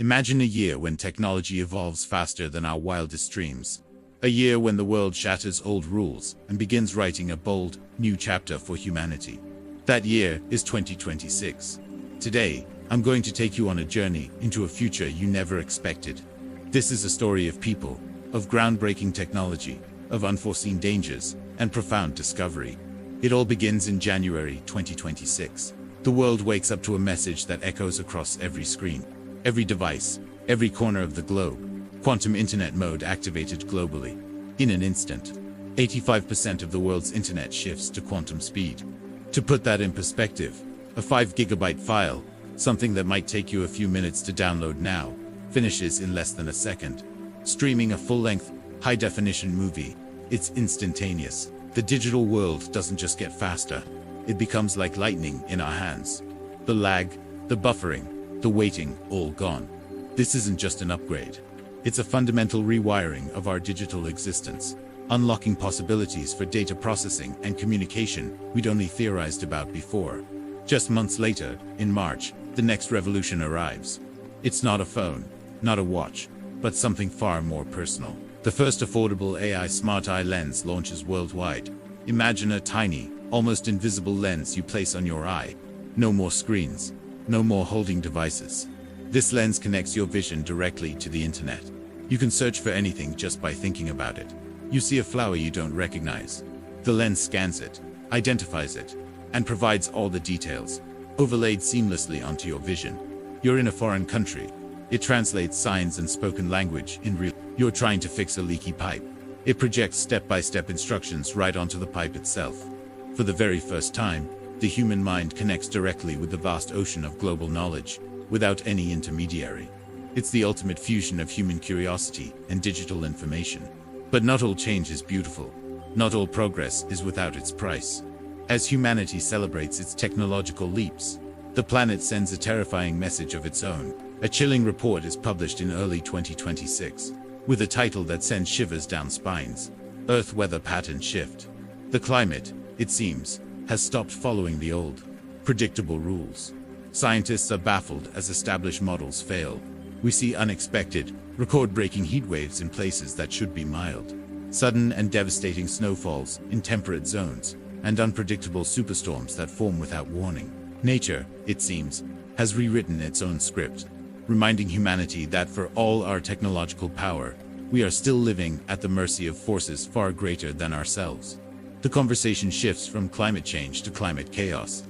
Imagine a year when technology evolves faster than our wildest dreams. A year when the world shatters old rules and begins writing a bold, new chapter for humanity. That year is 2026. Today, I'm going to take you on a journey into a future you never expected. This is a story of people, of groundbreaking technology, of unforeseen dangers, and profound discovery. It all begins in January 2026. The world wakes up to a message that echoes across every screen, every device, every corner of the globe. Quantum internet mode activated globally. In an instant, 85% of the world's internet shifts to quantum speed. To put that in perspective, a 5 gigabyte file, something that might take you a few minutes to download now, finishes in less than a second. Streaming a full-length, high-definition movie, it's instantaneous. The digital world doesn't just get faster, it becomes like lightning in our hands. The lag, the buffering, the waiting, all gone. This isn't just an upgrade. It's a fundamental rewiring of our digital existence, unlocking possibilities for data processing and communication we'd only theorized about before. Just months later, in March, the next revolution arrives. It's not a phone, not a watch, but something far more personal. The first affordable AI smart eye lens launches worldwide. Imagine a tiny, almost invisible lens you place on your eye. No more screens, no more holding devices. This lens connects your vision directly to the internet. You can search for anything just by thinking about it. You see a flower you don't recognize. The lens scans it, identifies it, and provides all the details, overlaid seamlessly onto your vision. You're in a foreign country. It translates signs and spoken language in real. You're trying to fix a leaky pipe. It projects step-by-step instructions right onto the pipe itself. For the very first time, the human mind connects directly with the vast ocean of global knowledge, without any intermediary. It's the ultimate fusion of human curiosity and digital information. But not all change is beautiful. Not all progress is without its price. As humanity celebrates its technological leaps, the planet sends a terrifying message of its own. A chilling report is published in early 2026, with a title that sends shivers down spines. Earth weather pattern shift. The climate, it seems, has stopped following the old, predictable rules. Scientists are baffled as established models fail. We see unexpected, record-breaking heat waves in places that should be mild. Sudden and devastating snowfalls in temperate zones, and unpredictable superstorms that form without warning. Nature, it seems, has rewritten its own script, reminding humanity that for all our technological power, we are still living at the mercy of forces far greater than ourselves. The conversation shifts from climate change to climate chaos.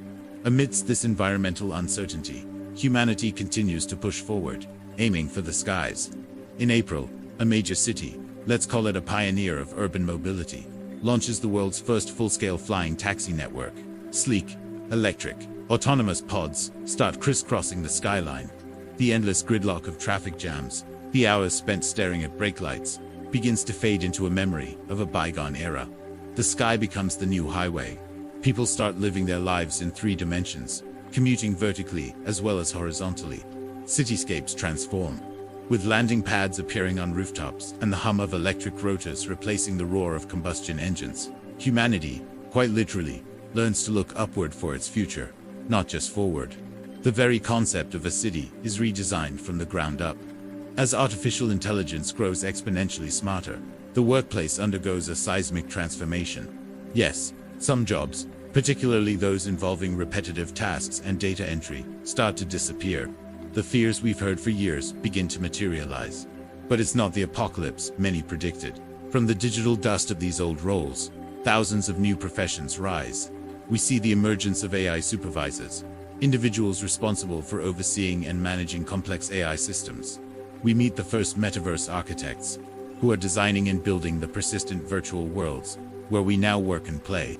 Amidst this environmental uncertainty, humanity continues to push forward, aiming for the skies. In April, a major city, let's call it a pioneer of urban mobility, launches the world's first full-scale flying taxi network. Sleek, electric, autonomous pods start crisscrossing the skyline. The endless gridlock of traffic jams, the hours spent staring at brake lights, begins to fade into a memory of a bygone era. The sky becomes the new highway. People start living their lives in 3 dimensions, commuting vertically as well as horizontally. Cityscapes transform, with landing pads appearing on rooftops and the hum of electric rotors replacing the roar of combustion engines. Humanity, quite literally, learns to look upward for its future, not just forward. The very concept of a city is redesigned from the ground up. As artificial intelligence grows exponentially smarter, the workplace undergoes a seismic transformation. Yes, some jobs, particularly those involving repetitive tasks and data entry, start to disappear. The fears we've heard for years begin to materialize. But it's not the apocalypse many predicted. From the digital dust of these old roles, thousands of new professions rise. We see the emergence of AI supervisors, individuals responsible for overseeing and managing complex AI systems. We meet the first metaverse architects, who are designing and building the persistent virtual worlds, where we now work and play.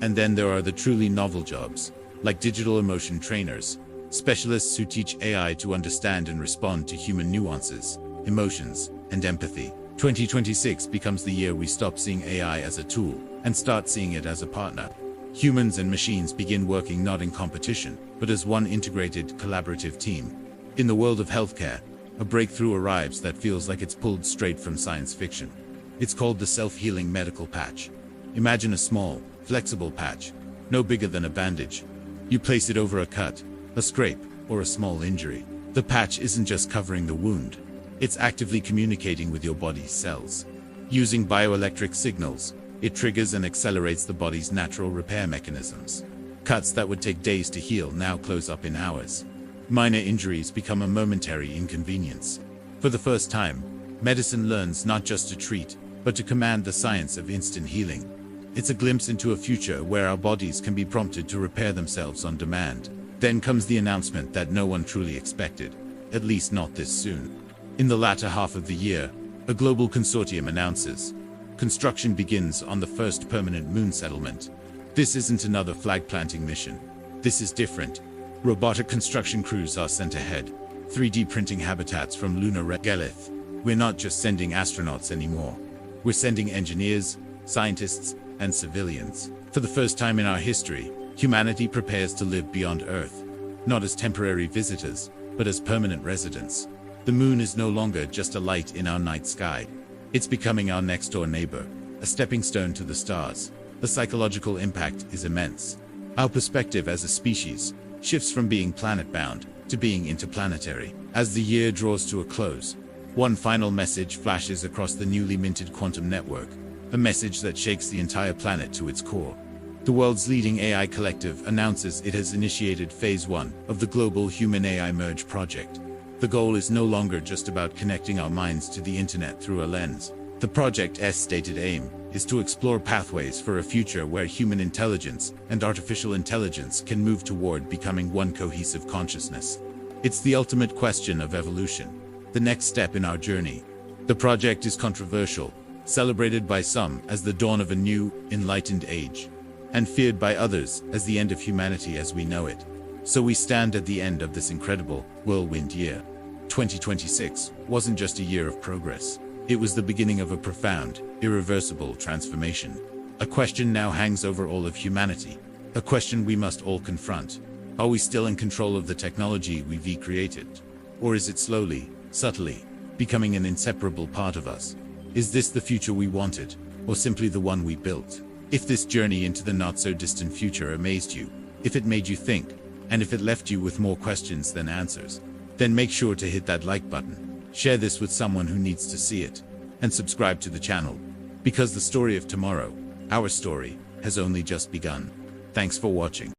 And then there are the truly novel jobs, like digital emotion trainers, specialists who teach AI to understand and respond to human nuances, emotions, and empathy. 2026 becomes the year we stop seeing AI as a tool and start seeing it as a partner. Humans and machines begin working not in competition, but as one integrated, collaborative team. In the world of healthcare, a breakthrough arrives that feels like it's pulled straight from science fiction. It's called the self-healing medical patch. Imagine a small, flexible patch, no bigger than a bandage. You place it over a cut, a scrape, or a small injury. The patch isn't just covering the wound. It's actively communicating with your body's cells. Using bioelectric signals, it triggers and accelerates the body's natural repair mechanisms. Cuts that would take days to heal now close up in hours. Minor injuries become a momentary inconvenience. For the first time, medicine learns not just to treat, but to command the science of instant healing. It's a glimpse into a future where our bodies can be prompted to repair themselves on demand. Then comes the announcement that no one truly expected, at least not this soon. In the latter half of the year, a global consortium announces construction begins on the first permanent moon settlement. This isn't another flag-planting mission. This is different. Robotic construction crews are sent ahead, 3D printing habitats from lunar regolith. We're not just sending astronauts anymore. We're sending engineers, scientists, and civilians. For the first time in our history, humanity prepares to live beyond Earth, not as temporary visitors, but as permanent residents. The moon is no longer just a light in our night sky. It's becoming our next-door neighbor, a stepping stone to the stars. The psychological impact is immense. Our perspective as a species shifts from being planet-bound to being interplanetary. As the year draws to a close, one final message flashes across the newly minted quantum network, a message that shakes the entire planet to its core. The world's leading AI collective announces it has initiated Phase 1 of the global Human-AI Merge project. The goal is no longer just about connecting our minds to the internet through a lens. The project's stated aim is to explore pathways for a future where human intelligence and artificial intelligence can move toward becoming one cohesive consciousness. It's the ultimate question of evolution, the next step in our journey. The project is controversial, celebrated by some as the dawn of a new, enlightened age, and feared by others as the end of humanity as we know it. So we stand at the end of this incredible whirlwind year. 2026 wasn't just a year of progress. It was the beginning of a profound, irreversible transformation. A question now hangs over all of humanity. A question we must all confront. Are we still in control of the technology we've created? Or is it slowly, subtly, becoming an inseparable part of us? Is this the future we wanted, or simply the one we built? If this journey into the not-so-distant future amazed you, if it made you think, and if it left you with more questions than answers, then make sure to hit that like button, share this with someone who needs to see it, and subscribe to the channel, because the story of tomorrow, our story, has only just begun. Thanks for watching.